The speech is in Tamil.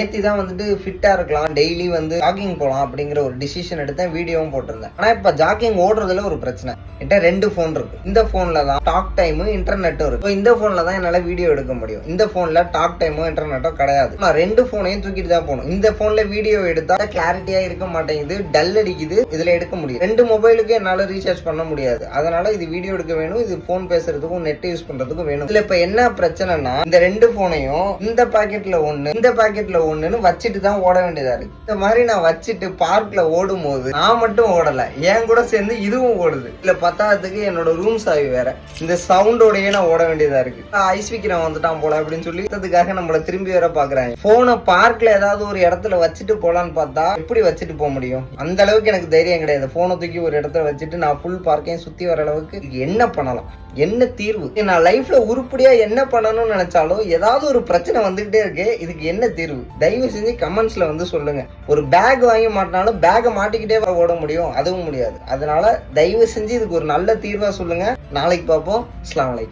நேற்று தான் வந்துட்டு ஃபிட்டா இருக்கலாம், டெய்லி வந்து ஜாகிங் போகலாம் அப்படிங்கிற ஒரு டிசிஷன் எடுத்தேன், வீடியோவும் போட்டிருந்தேன். ஆனா இப்ப ஜாகிங் ஓடுறதுல ஒரு பிரச்சனை. என்கிட்ட 2 ஃபோன் இருக்கு. இந்த போன்ல தான் டாக் டைமும் இன்டர்நெட்டும் இருக்கு. இந்த போன்ல தான் என்னால வீடியோ எடுக்க முடியும். இந்த போன்ல டாக் டைமும் இன்டர்நெட்டும் கிடையாது. நான் 2 போனையும் தூக்கிட்டு தான் போகணும். இந்த போன்ல வீடியோ எடுத்தா கிளாரிட்டியா இருக்க மாட்டேங்குது, டல் அடிக்குது, இதுல எடுக்க முடியும். 2 மொபைலுக்கு என்னால ரீசார்ஜ் பண்ண முடியாது. அதனால இது வீடியோ எடுக்க வேணும், இது போன் பேசுறதுக்கும் நெட் யூஸ் பண்றதுக்கும் வேணும். இதுல இப்ப என்ன பிரச்சனைனா, இந்த 2 போனையும் இந்த பாக்கெட்ல ஒண்ணு, இந்த பாக்கெட்ல ஒண்ணுன்னு வச்சுட்டு தான் ஓட வேண்டியதா இருக்கு. இந்த மாதிரி நான் வச்சுட்டு பார்க்ல ஓடும் போது நான் மட்டும் ஓடல, என் கூட சேர்ந்து இதுவும் ஓடுது. இல்ல பத்தாவதுக்கு என்னோட ரூம் சாவி வேற, இந்த சவுண்டோடயே நான் ஓட வேண்டியதா இருக்கு. ஐஸ் விக்கிறவன் வந்துட்டான் போல அப்படின்னு சொல்லி அதுக்காக நம்மள திரும்பி வேற பாக்குறாங்க. போனை பார்க்ல ஏதாவது ஒரு இடத்துல வச்சுட்டு போலான்னு பார்த்தா எப்படி வச்சுட்டு போக முடியும்? அந்த அளவுக்கு எனக்கு தைரியம் கிடையாது. போனை தூக்கி ஒரு இடத்துல வச்சுட்டு நான் ஃபுல் பார்க்கையும் சுத்தி வர அளவுக்கு என்ன பண்ணலாம், என்ன தீர்வு? நான் லைஃப்ல உருப்படியா என்ன பண்ணணும்னு நினைச்சாலும் ஏதாவது ஒரு பிரச்சனை வந்துகிட்டே இருக்கு. இதுக்கு என்ன தீர்வு? தயவு செஞ்சு கமெண்ட்ஸ்ல வந்து சொல்லுங்க. ஒரு பேக் வாங்கி மாட்டினாலும் பேக்கை மாட்டிக்கிட்டே ஓட முடியும், அதுவும் முடியாது. அதனால தயவு செஞ்சு இதுக்கு ஒரு நல்ல தீர்வா சொல்லுங்க. நாளைக்கு பார்ப்போம். அஸ்ஸலாமு அலைக்கும்.